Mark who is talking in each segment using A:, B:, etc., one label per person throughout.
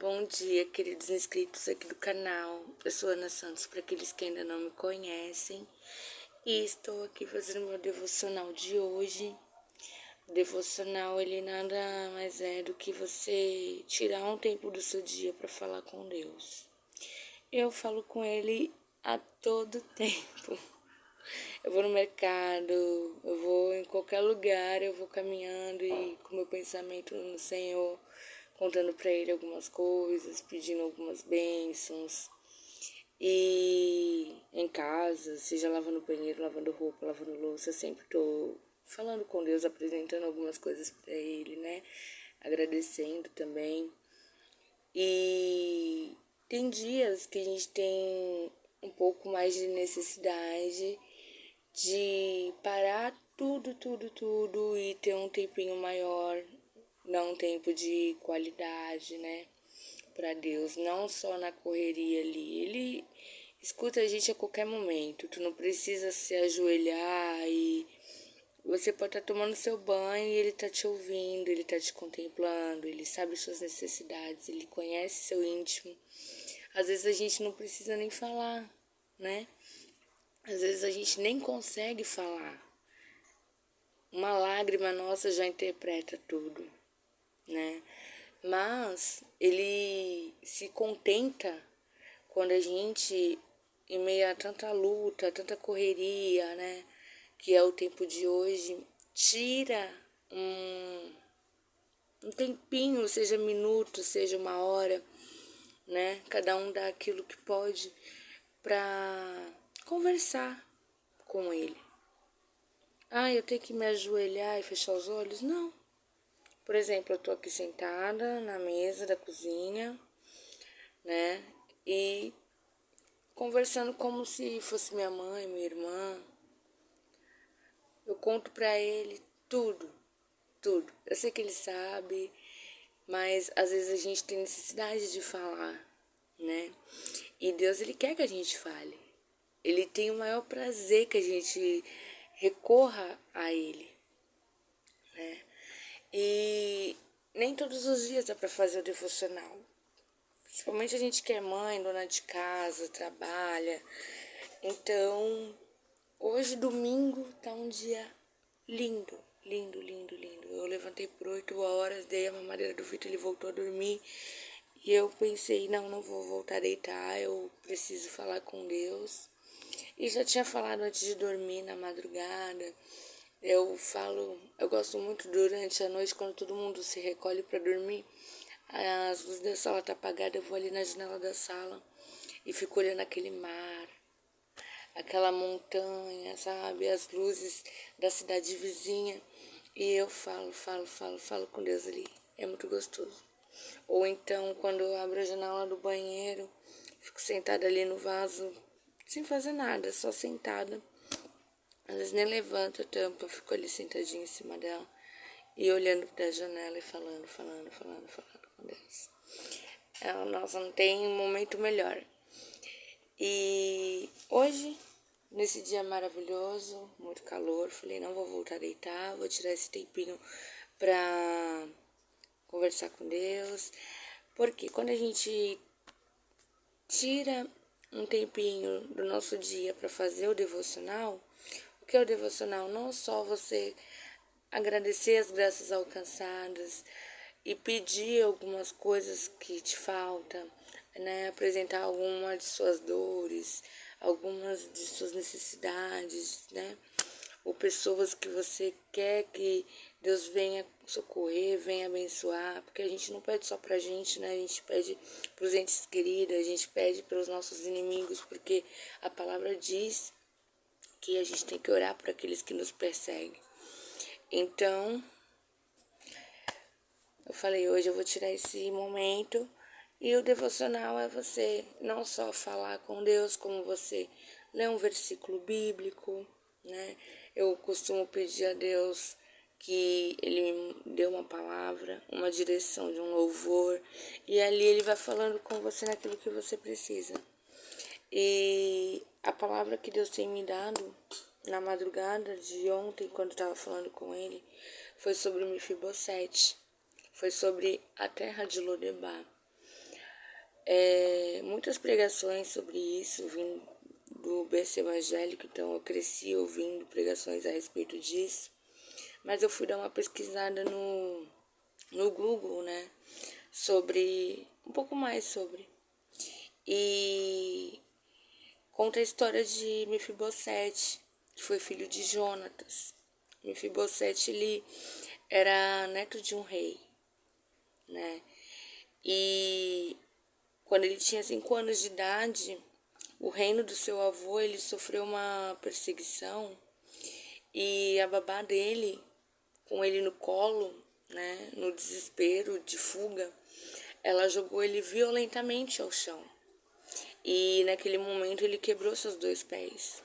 A: Bom dia, queridos inscritos aqui do canal. Eu sou Ana Santos, para aqueles que ainda não me conhecem. E estou aqui fazendo meu devocional de hoje. O devocional, ele nada mais é do que você tirar um tempo do seu dia para falar com Deus. Eu falo com Ele a todo tempo. Eu vou no mercado, eu vou em qualquer lugar, eu vou caminhando e com meu pensamento no Senhor, contando para Ele algumas coisas, pedindo algumas bênçãos. E em casa, seja lavando banheiro, lavando roupa, lavando louça, eu sempre tô falando com Deus, apresentando algumas coisas para Ele, né? Agradecendo também. E tem dias que a gente tem um pouco mais de necessidade de parar tudo e ter um tempinho maior, dar um tempo de qualidade, né, para Deus, não só na correria ali. Ele escuta a gente a qualquer momento, tu não precisa se ajoelhar e você pode estar tomando seu banho e ele tá te ouvindo, ele tá te contemplando, ele sabe suas necessidades, ele conhece seu íntimo. Às vezes a gente não precisa nem falar, né? Às vezes a gente nem consegue falar. Uma lágrima nossa já interpreta tudo, né? Mas ele se contenta quando a gente, em meio a tanta luta, tanta correria, né? Que é o tempo de hoje, tira um tempinho, seja minuto, seja uma hora, né? Cada um dá aquilo que pode para conversar com ele. Eu tenho que me ajoelhar e fechar os olhos? Não. Por exemplo, eu tô aqui sentada na mesa da cozinha, né? E conversando como se fosse minha mãe, minha irmã. Eu conto pra ele tudo. Eu sei que ele sabe, mas às vezes a gente tem necessidade de falar, né? E Deus, ele quer que a gente fale. Ele tem o maior prazer que a gente recorra a ele, né? E nem todos os dias dá pra fazer o devocional. Principalmente a gente que é mãe, dona de casa, trabalha. Então, hoje, domingo, tá um dia lindo. Eu levantei por 8 horas, dei a mamadeira do Vitor, ele voltou a dormir. E eu pensei, não vou voltar a deitar, eu preciso falar com Deus. E já tinha falado antes de dormir, na madrugada. Eu gosto muito durante a noite, quando todo mundo se recolhe para dormir, as luzes da sala tá apagadas, eu vou ali na janela da sala e fico olhando aquele mar, aquela montanha, sabe, as luzes da cidade vizinha, e eu falo com Deus ali. É muito gostoso. Ou então, quando eu abro a janela do banheiro, fico sentada ali no vaso, sem fazer nada, só sentada. Às vezes nem levanto a tampa, eu fico ali sentadinha em cima dela e olhando da janela e falando com Deus. Nossa, não tem momento melhor. E hoje, nesse dia maravilhoso, muito calor, falei, não vou voltar a deitar, vou tirar esse tempinho pra conversar com Deus. Porque quando a gente tira um tempinho do nosso dia para fazer o devocional, o que é o devocional? Não só você agradecer as graças alcançadas e pedir algumas coisas que te faltam, né? Apresentar algumas de suas dores, algumas de suas necessidades, né? Ou pessoas que você quer que Deus venha socorrer, venha abençoar, porque a gente não pede só pra gente, né? A gente pede pros entes queridos, a gente pede pelos nossos inimigos, porque a palavra diz que a gente tem que orar por aqueles que nos perseguem. Então, eu falei, hoje eu vou tirar esse momento e o devocional é você não só falar com Deus, como você ler um versículo bíblico, né? Eu costumo pedir a Deus que Ele me dê uma palavra, uma direção de um louvor, e ali Ele vai falando com você naquilo que você precisa. E a palavra que Deus tem me dado na madrugada de ontem, quando eu estava falando com Ele, foi sobre Mefibosete, foi sobre a terra de Lodebar. muitas pregações sobre isso, vindo do berço evangélico, então eu cresci ouvindo pregações a respeito disso, mas eu fui dar uma pesquisada no Google, né, sobre, um pouco mais sobre, e conta a história de Mefibosete, que foi filho de Jonatas. Mefibosete, ele era neto de um rei, né, e quando ele tinha 5 anos de idade, o reino do seu avô, ele sofreu uma perseguição e a babá dele, com ele no colo, né, no desespero de fuga, ela jogou ele violentamente ao chão. E naquele momento ele quebrou seus 2 pés,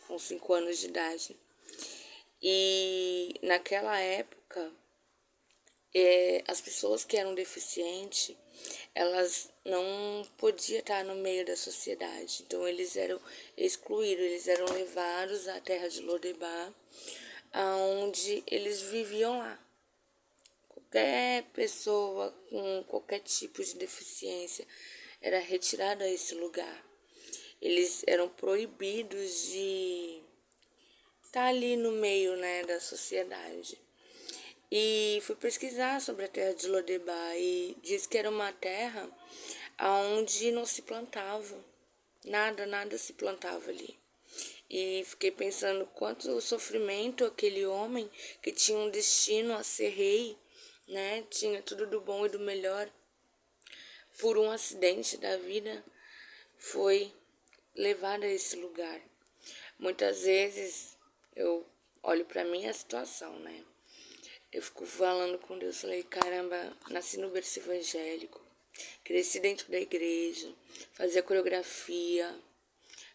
A: com 5 anos de idade. E naquela época, as pessoas que eram deficientes, elas não podiam estar no meio da sociedade. Então eles eram excluídos, eles eram levados à terra de Lodebar, aonde eles viviam lá. Qualquer pessoa com qualquer tipo de deficiência era retirada a esse lugar. Eles eram proibidos de estar ali no meio, né, da sociedade. E fui pesquisar sobre a terra de Lodebar e diz que era uma terra onde não se plantava. Nada se plantava ali. E fiquei pensando quanto sofrimento aquele homem que tinha um destino a ser rei, né? Tinha tudo do bom e do melhor. Por um acidente da vida, foi levado a esse lugar. Muitas vezes eu olho para minha situação, né? Eu fico falando com Deus, falei, caramba, nasci no berço evangélico, cresci dentro da igreja, fazia coreografia,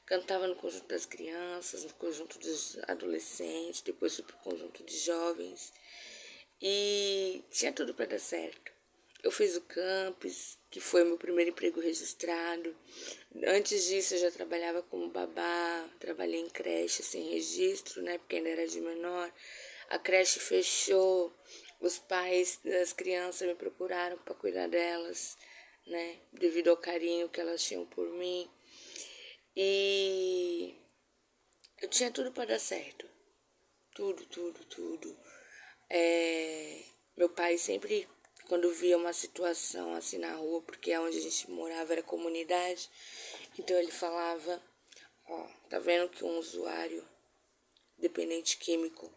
A: cantava no conjunto das crianças, no conjunto dos adolescentes, depois fui pro conjunto de jovens, e tinha tudo para dar certo. Eu fiz o campus, que foi meu primeiro emprego registrado. Antes disso, eu já trabalhava como babá, trabalhei em creche sem registro, né, porque ainda era de menor. A creche fechou, os pais das crianças me procuraram para cuidar delas, né, devido ao carinho que elas tinham por mim. E eu tinha tudo para dar certo. Tudo. Meu pai sempre, quando via uma situação assim na rua, porque onde a gente morava era comunidade, então ele falava, ó, tá vendo que um usuário dependente químico,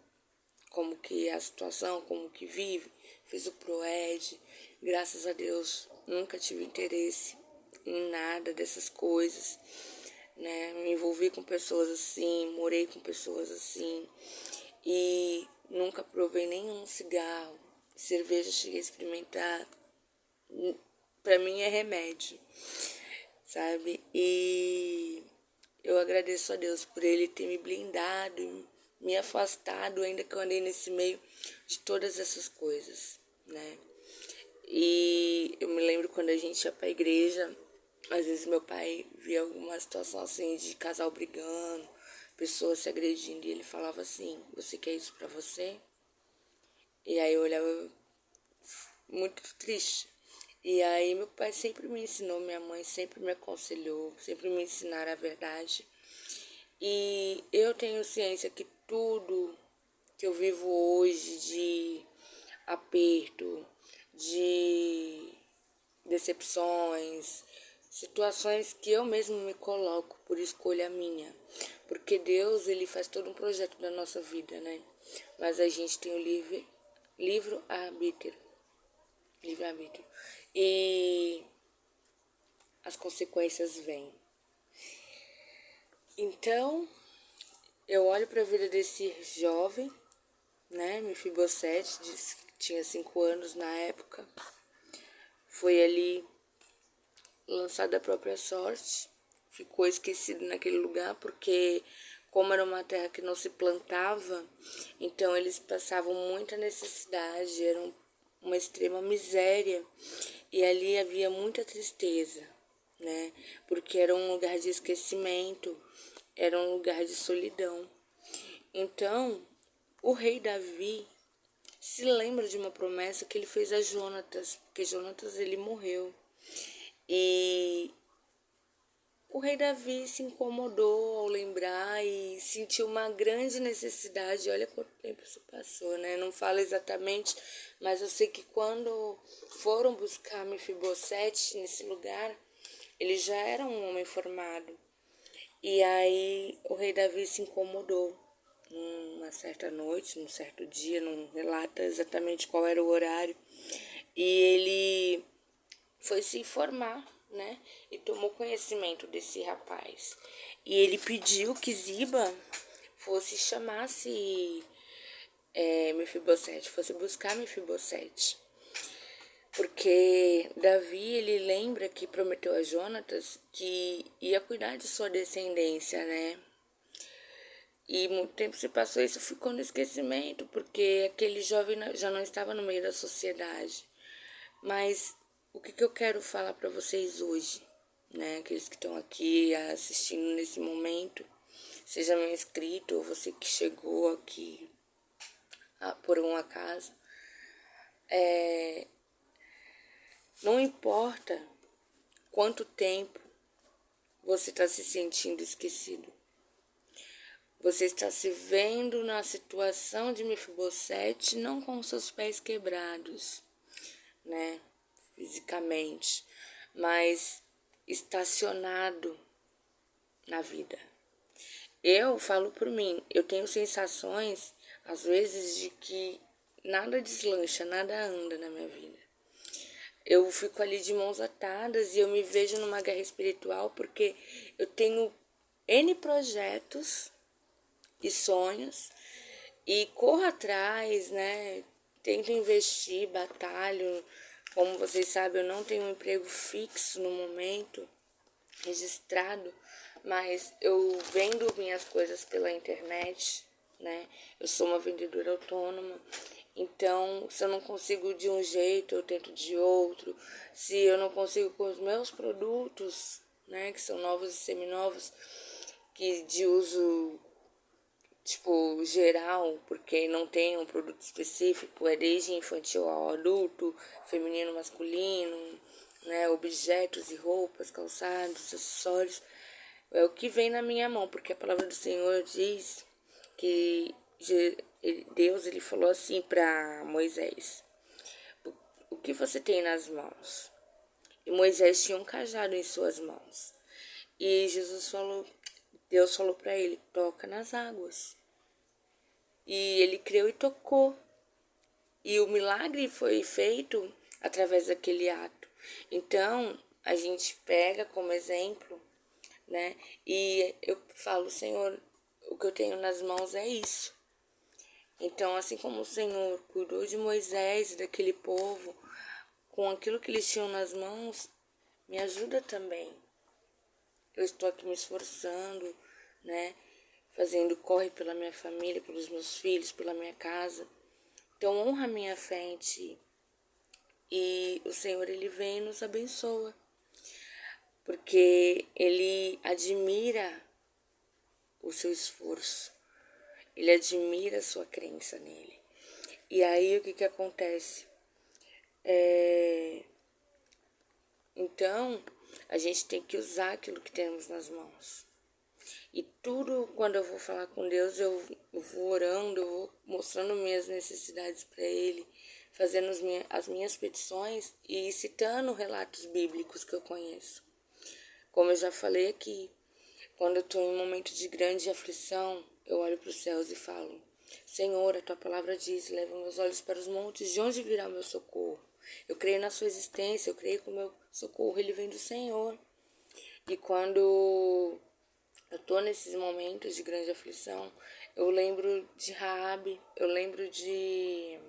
A: como que é a situação, como que vive, fez o PROED, graças a Deus, nunca tive interesse em nada dessas coisas, né, me envolvi com pessoas assim, morei com pessoas assim, e nunca provei nenhum cigarro, cerveja cheguei a experimentar, pra mim é remédio, sabe? E eu agradeço a Deus por ele ter me blindado, me afastado, ainda que eu andei nesse meio de todas essas coisas, né? E eu me lembro quando a gente ia pra igreja, às vezes meu pai via alguma situação assim de casal brigando, pessoas se agredindo, e ele falava assim, você quer isso pra você? E aí eu olhava muito triste. E aí meu pai sempre me ensinou, minha mãe sempre me aconselhou, sempre me ensinaram a verdade. E eu tenho ciência que tudo que eu vivo hoje de aperto, de decepções, situações que eu mesmo me coloco por escolha minha. Porque Deus, ele faz todo um projeto da nossa vida, né? Mas a gente tem o livre-arbítrio. Livre-arbítrio. E as consequências vêm. Então, eu olho para a vida desse jovem, né, Mefibosete, tinha 5 anos na época, foi ali lançado à própria sorte, ficou esquecido naquele lugar, porque como era uma terra que não se plantava, então eles passavam muita necessidade, era uma extrema miséria, e ali havia muita tristeza, né, porque era um lugar de esquecimento, era um lugar de solidão. Então, o rei Davi se lembra de uma promessa que ele fez a Jonatas, porque Jonatas ele morreu. E o rei Davi se incomodou ao lembrar e sentiu uma grande necessidade. Olha quanto tempo isso passou, né? Não fala exatamente, mas eu sei que quando foram buscar Mefibosete nesse lugar, ele já era um homem formado. E aí o rei Davi se incomodou numa certa noite, num certo dia, não relata exatamente qual era o horário. E ele foi se informar, né? E tomou conhecimento desse rapaz. E ele pediu que Ziba chamasse Mefibosete, fosse buscar Mefibosete. Porque Davi, ele lembra que prometeu a Jonatas que ia cuidar de sua descendência, né? E muito tempo se passou, isso ficou no esquecimento, porque aquele jovem já não estava no meio da sociedade. Mas o que eu quero falar para vocês hoje, né? Aqueles que estão aqui assistindo nesse momento, seja meu inscrito ou você que chegou aqui por um acaso, não importa quanto tempo você está se sentindo esquecido. Você está se vendo na situação de Mefibosete, não com seus pés quebrados, né? Fisicamente, mas estacionado na vida. Eu falo por mim, eu tenho sensações, às vezes, de que nada deslancha, nada anda na minha vida. Eu fico ali de mãos atadas e eu me vejo numa guerra espiritual porque eu tenho N projetos e sonhos e corro atrás, né? Tento investir, batalho. Como vocês sabem, eu não tenho um emprego fixo no momento, registrado, mas eu vendo minhas coisas pela internet, né? Eu sou uma vendedora autônoma, então se eu não consigo de um jeito, eu tento de outro. Se eu não consigo com os meus produtos, né, que são novos e seminovos, que de uso tipo geral, porque não tem um produto específico, é desde infantil ao adulto, feminino, masculino, né, objetos e roupas, calçados, acessórios, é o que vem na minha mão, porque a palavra do Senhor diz que Deus ele falou assim para Moisés: o que você tem nas mãos? E Moisés tinha um cajado em suas mãos. E Deus falou para ele: toca nas águas. E ele creu e tocou. E o milagre foi feito através daquele ato. Então, a gente pega como exemplo, né? E eu falo, Senhor, o que eu tenho nas mãos é isso. Então, assim como o Senhor cuidou de Moisés e daquele povo, com aquilo que eles tinham nas mãos, me ajuda também. Eu estou aqui me esforçando, né? Fazendo corre pela minha família, pelos meus filhos, pela minha casa. Então, honra a minha fé em Ti. E o Senhor, Ele vem e nos abençoa. Porque Ele admira o seu esforço. Ele admira a sua crença nele. E aí, o que acontece? Então, a gente tem que usar aquilo que temos nas mãos. E tudo, quando eu vou falar com Deus, eu vou orando, eu vou mostrando minhas necessidades para Ele, fazendo as minhas petições e citando relatos bíblicos que eu conheço. Como eu já falei aqui, quando eu estou em um momento de grande aflição, eu olho para os céus e falo: Senhor, a Tua palavra diz, leva meus olhos para os montes, de onde virá o meu socorro? Eu creio na Sua existência, eu creio que o meu socorro ele vem do Senhor. E quando eu tô nesses momentos de grande aflição, eu lembro de Raabe, eu lembro de...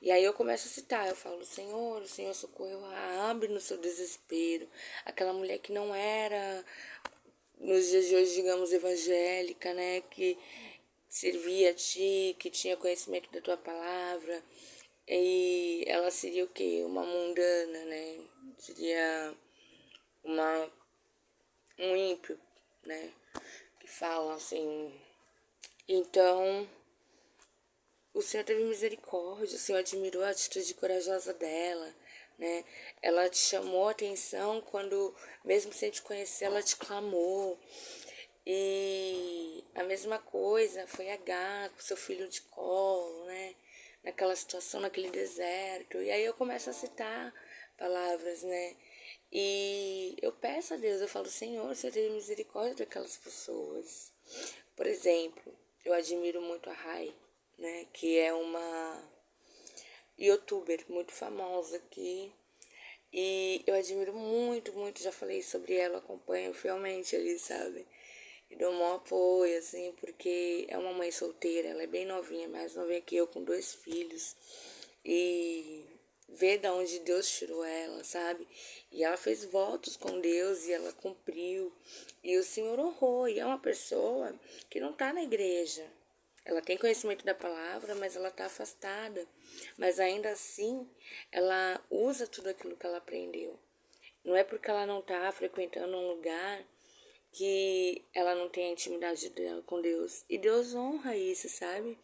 A: E aí eu começo a citar, eu falo, o Senhor socorreu Raabe no seu desespero. Aquela mulher que não era, nos dias de hoje, digamos, evangélica, né? Que servia a Ti, que tinha conhecimento da Tua palavra. E ela seria o quê? Uma mundana, né? Seria um ímpio, né? Que fala assim. Então, o Senhor teve misericórdia, o Senhor admirou a atitude corajosa dela, né? Ela te chamou a atenção quando, mesmo sem te conhecer, ela te clamou. E a mesma coisa foi H com seu filho de colo, né? Naquela situação, naquele deserto. E aí eu começo a citar palavras, né? E eu peço a Deus, eu falo, Senhor, você teve misericórdia daquelas pessoas. Por exemplo, eu admiro muito a Rai, né? Que é uma youtuber muito famosa aqui. E eu admiro muito, muito, já falei sobre ela, acompanho fielmente ali, sabe? E dou um maior apoio, assim, porque é uma mãe solteira, ela é bem novinha, mais novinha que eu, com 2 filhos. E ver de onde Deus tirou ela, sabe? E ela fez votos com Deus e ela cumpriu. E o Senhor honrou. E é uma pessoa que não tá na igreja. Ela tem conhecimento da palavra, mas ela tá afastada. Mas ainda assim, ela usa tudo aquilo que ela aprendeu. Não é porque ela não tá frequentando um lugar que ela não tem a intimidade dela com Deus. E Deus honra isso, sabe?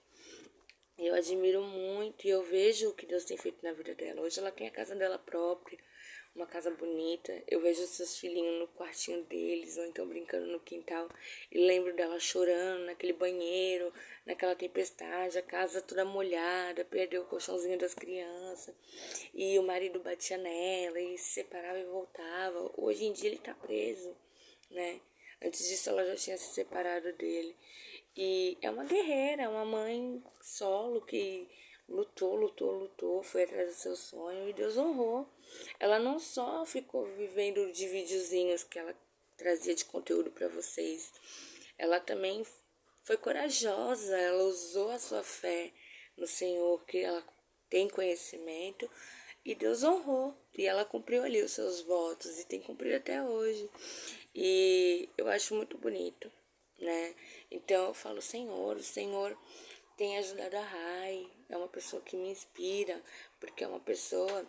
A: Eu admiro muito e eu vejo o que Deus tem feito na vida dela. Hoje ela tem a casa dela própria, uma casa bonita. Eu vejo os seus filhinhos no quartinho deles, ou então brincando no quintal. E lembro dela chorando naquele banheiro, naquela tempestade, a casa toda molhada, perdeu o colchãozinho das crianças. E o marido batia nela e se separava e voltava. Hoje em dia ele tá preso, né? Antes disso ela já tinha se separado dele. E é uma guerreira, uma mãe solo que lutou, lutou, lutou, foi atrás do seu sonho e Deus honrou. Ela não só ficou vivendo de videozinhos que ela trazia de conteúdo para vocês, ela também foi corajosa, ela usou a sua fé no Senhor, que ela tem conhecimento, e Deus honrou. E ela cumpriu ali os seus votos e tem cumprido até hoje. E eu acho muito bonito, né? Então eu falo, Senhor, o Senhor tem ajudado a Rai, é uma pessoa que me inspira, porque é uma pessoa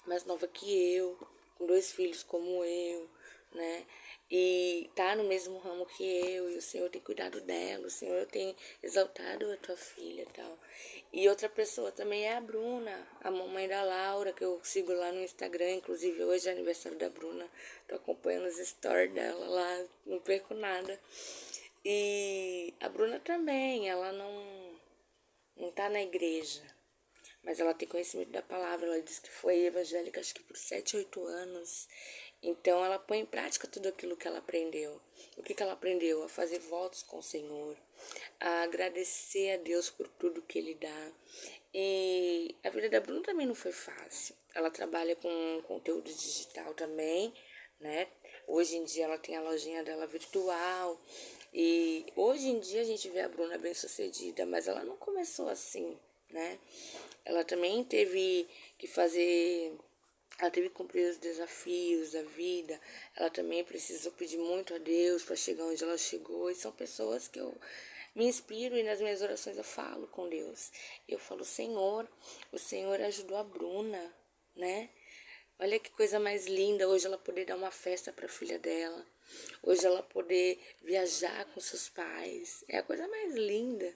A: mais nova que eu, com 2 filhos como eu, né? E tá no mesmo ramo que eu, e o Senhor tem cuidado dela, o Senhor tem exaltado a tua filha e tal. E outra pessoa também é a Bruna, a mamãe da Laura, que eu sigo lá no Instagram, inclusive hoje é aniversário da Bruna, tô acompanhando os stories dela lá, não perco nada. E a Bruna também, ela não tá na igreja, mas ela tem conhecimento da palavra. Ela disse que foi evangélica, acho que por 7, 8 anos. Então ela põe em prática tudo aquilo que ela aprendeu. O que ela aprendeu? A fazer votos com o Senhor, a agradecer a Deus por tudo que Ele dá. E a vida da Bruna também não foi fácil. Ela trabalha com conteúdo digital também, né? Hoje em dia ela tem a lojinha dela virtual. E hoje em dia a gente vê a Bruna bem sucedida, mas ela não começou assim, né? Ela também teve que fazer, ela teve que cumprir os desafios da vida. Ela também precisou pedir muito a Deus para chegar onde ela chegou. E são pessoas que eu me inspiro e nas minhas orações eu falo com Deus. Eu falo, Senhor, o Senhor ajudou a Bruna, né? Olha que coisa mais linda hoje ela poder dar uma festa para a filha dela. Hoje ela poder viajar com seus pais. É a coisa mais linda.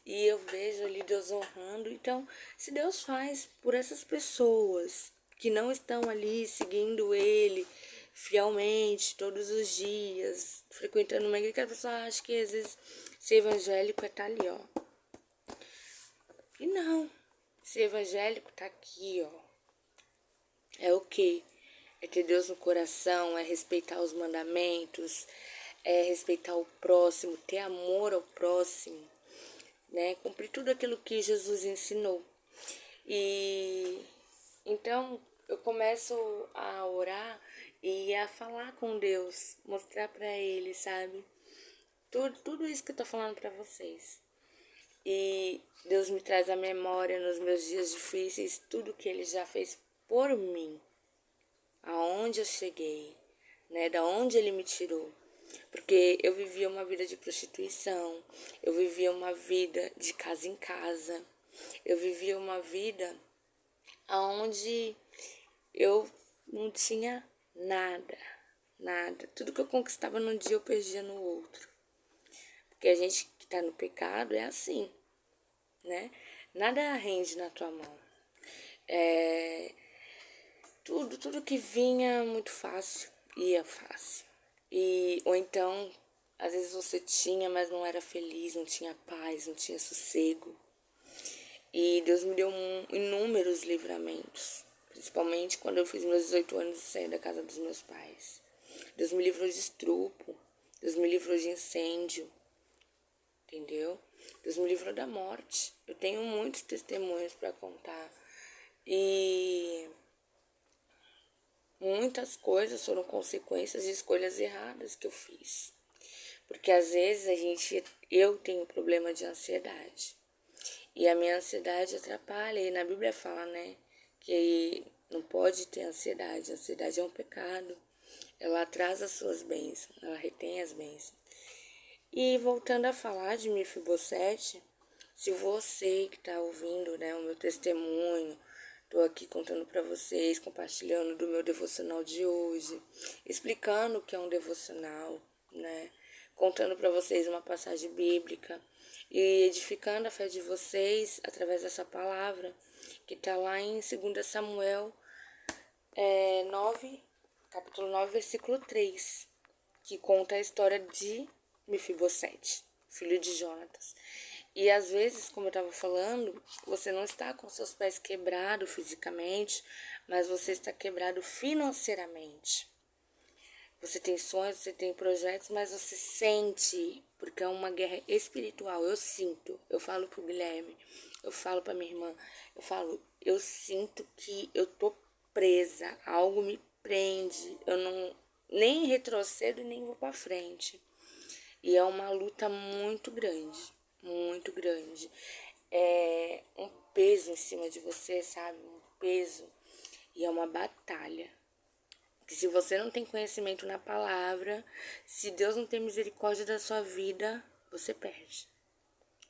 A: E eu vejo ali Deus honrando. Então, se Deus faz por essas pessoas que não estão ali seguindo Ele fielmente todos os dias, frequentando uma igreja, que a pessoa acha que às vezes ser evangélico é estar ali, ó. E não. Ser evangélico tá aqui, ó. É o quê? É ter Deus no coração, é respeitar os mandamentos, é respeitar o próximo, ter amor ao próximo, né? Cumprir tudo aquilo que Jesus ensinou. E então eu começo a orar e a falar com Deus, mostrar para Ele, sabe? Tudo isso que eu tô falando para vocês. E Deus me traz à memória nos meus dias difíceis tudo que Ele já fez por mim, aonde eu cheguei, né? Da onde Ele me tirou. Porque eu vivia uma vida de prostituição, eu vivia uma vida de casa em casa, eu vivia uma vida onde eu não tinha nada, nada. Tudo que eu conquistava num dia eu perdia no outro. Porque a gente que tá no pecado é assim, né? Nada rende na tua mão. tudo que vinha muito fácil, ia fácil. Ou então, às vezes você tinha, mas não era feliz, não tinha paz, não tinha sossego. E Deus me deu inúmeros livramentos, principalmente quando eu fiz meus 18 anos e saí da casa dos meus pais. Deus me livrou de estupro, Deus me livrou de incêndio, entendeu? Deus me livrou da morte. Eu tenho muitos testemunhos para contar. E muitas coisas foram consequências de escolhas erradas que eu fiz. Porque às vezes eu tenho problema de ansiedade. E a minha ansiedade atrapalha. E na Bíblia fala, né, que não pode ter ansiedade. A ansiedade é um pecado. Ela atrasa as suas bênçãos, ela retém as bênçãos. E voltando a falar de Mefibosete, se você que está ouvindo, né, o meu testemunho, estou aqui contando para vocês, compartilhando do meu devocional de hoje, explicando o que é um devocional, né, contando para vocês uma passagem bíblica e edificando a fé de vocês através dessa palavra que está lá em 2 Samuel 9, capítulo 9, versículo 3, que conta a história de Mefibosete, filho de Jonatas. E às vezes, como eu estava falando, você não está com seus pés quebrados fisicamente, mas você está quebrado financeiramente. Você tem sonhos, você tem projetos, mas você sente, porque é uma guerra espiritual. Eu sinto, eu falo pro Guilherme, eu falo pra minha irmã, eu sinto que eu tô presa, algo me prende, eu não nem retrocedo nem vou pra frente. E é uma luta muito grande, muito grande. É um peso em cima de você, sabe? Um peso. E é uma batalha. Que se você não tem conhecimento na palavra, se Deus não tem misericórdia da sua vida, você perde.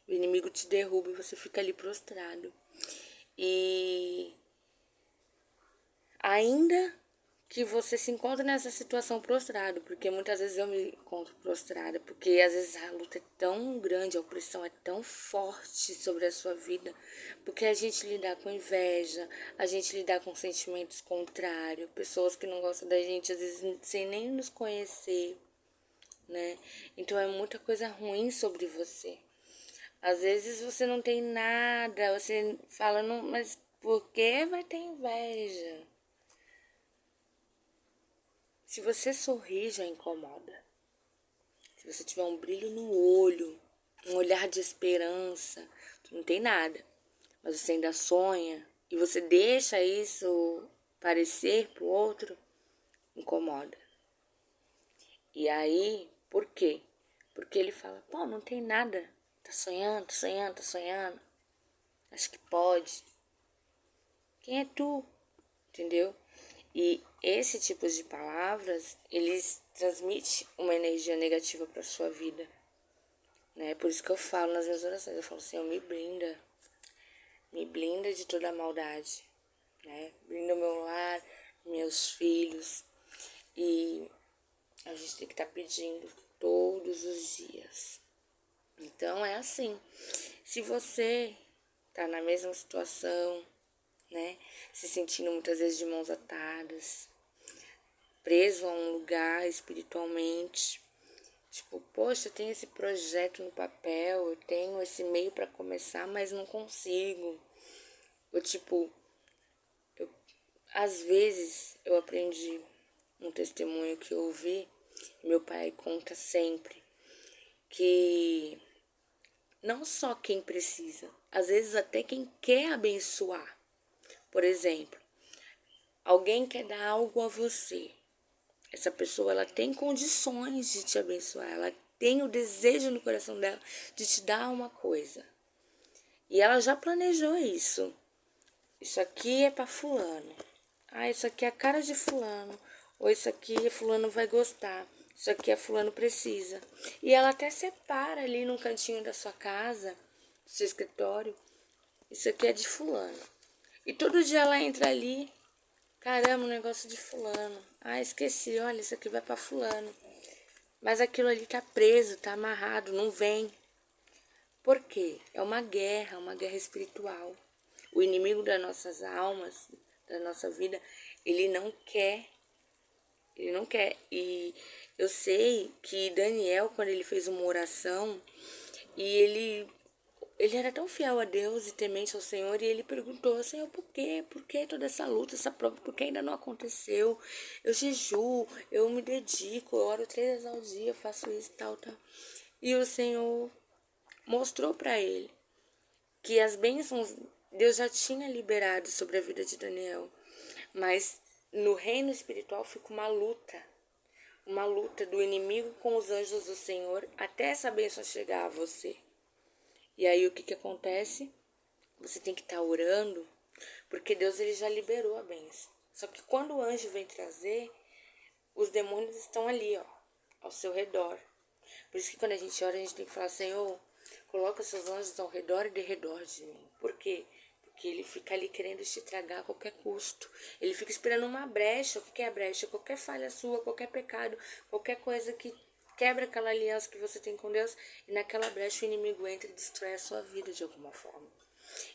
A: O inimigo te derruba e você fica ali prostrado. E ainda que você se encontre nessa situação prostrado, porque muitas vezes eu me encontro prostrada, porque às vezes a luta é tão grande, a opressão é tão forte sobre a sua vida, porque a gente lidar com inveja, a gente lidar com sentimentos contrários, pessoas que não gostam da gente, às vezes sem nem nos conhecer, né? Então é muita coisa ruim sobre você. Às vezes você não tem nada, você fala, não, mas por que vai ter inveja? Se você sorrir, já incomoda. Se você tiver um brilho no olho, um olhar de esperança, tu não tem nada. Mas você ainda sonha e você deixa isso parecer pro outro, incomoda. E aí, por quê? Porque ele fala, pô, não tem nada. Tá sonhando, tá sonhando, tá sonhando. Acho que pode. Quem é tu? Entendeu? E esse tipo de palavras, eles transmitem uma energia negativa para sua vida, né? Por isso que eu falo nas minhas orações, eu falo, Senhor, me blinda de toda a maldade, né? Blinda o meu lar, meus filhos. E a gente tem que estar pedindo todos os dias. Então é assim, se você tá na mesma situação, né? Se sentindo muitas vezes de mãos atadas, preso a um lugar espiritualmente. Tipo, poxa, eu tenho esse projeto no papel, eu tenho esse meio para começar, mas não consigo. Ou tipo, às vezes eu aprendi um testemunho que eu ouvi, meu pai conta sempre, que não só quem precisa, às vezes até quem quer abençoar. Por exemplo, alguém quer dar algo a você. Essa pessoa, ela tem condições de te abençoar, ela tem o desejo no coração dela de te dar uma coisa. E ela já planejou isso. Isso aqui é para fulano. Ah, isso aqui é a cara de fulano. Ou isso aqui fulano vai gostar. Isso aqui é fulano precisa. E ela até separa ali num cantinho da sua casa, do seu escritório. Isso aqui é de fulano. E todo dia ela entra ali. Caramba, um negócio de fulano. Ah, esqueci, olha, isso aqui vai para fulano. Mas aquilo ali tá preso, tá amarrado, não vem. Por quê? É uma guerra espiritual. O inimigo das nossas almas da nossa vida, ele não quer. Ele não quer. E eu sei que Daniel, quando ele fez uma oração, e ele era tão fiel a Deus e temente ao Senhor, e ele perguntou, Senhor, por quê? Por que toda essa luta, essa prova? Por que ainda não aconteceu? Eu jejuo, eu me dedico, eu oro 3 vezes ao dia, eu faço isso, tal, tal. E o Senhor mostrou para ele que as bênçãos Deus já tinha liberado sobre a vida de Daniel. Mas no reino espiritual fica uma luta do inimigo com os anjos do Senhor até essa bênção chegar a você. E aí o que acontece? Você tem que estar orando, porque Deus ele já liberou a bênção. Só que quando o anjo vem trazer, os demônios estão ali, ó, ao seu redor. Por isso que quando a gente ora, a gente tem que falar, Senhor, coloca seus anjos ao redor e de redor de mim. Por quê? Porque ele fica ali querendo te tragar a qualquer custo. Ele fica esperando uma brecha. O que é a brecha? Qualquer falha sua, qualquer pecado, qualquer coisa que quebra aquela aliança que você tem com Deus. E naquela brecha o inimigo entra e destrói a sua vida de alguma forma.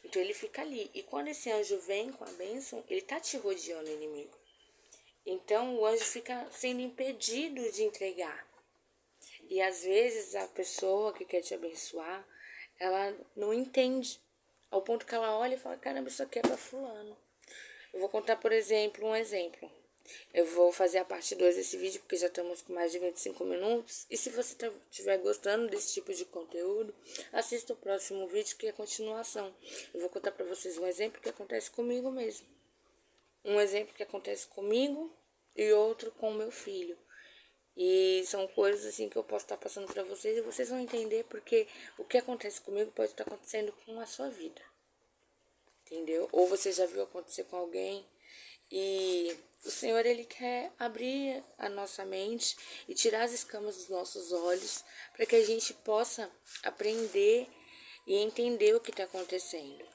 A: Então ele fica ali. E quando esse anjo vem com a bênção, ele tá te rodeando o inimigo. Então o anjo fica sendo impedido de entregar. E às vezes a pessoa que quer te abençoar, ela não entende. Ao ponto que ela olha e fala, caramba, isso aqui é pra fulano. Eu vou contar, por exemplo, um exemplo. Eu vou fazer a parte 2 desse vídeo, porque já estamos com mais de 25 minutos. E se você estiver gostando desse tipo de conteúdo, assista o próximo vídeo, que é a continuação. Eu vou contar pra vocês um exemplo que acontece comigo mesmo. Um exemplo que acontece comigo e outro com o meu filho. E são coisas assim que eu posso estar passando para vocês e vocês vão entender porque o que acontece comigo pode estar acontecendo com a sua vida. Entendeu? Ou você já viu acontecer com alguém e o Senhor ele quer abrir a nossa mente e tirar as escamas dos nossos olhos para que a gente possa aprender e entender o que está acontecendo.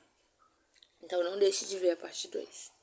A: Então não deixe de ver a parte 2.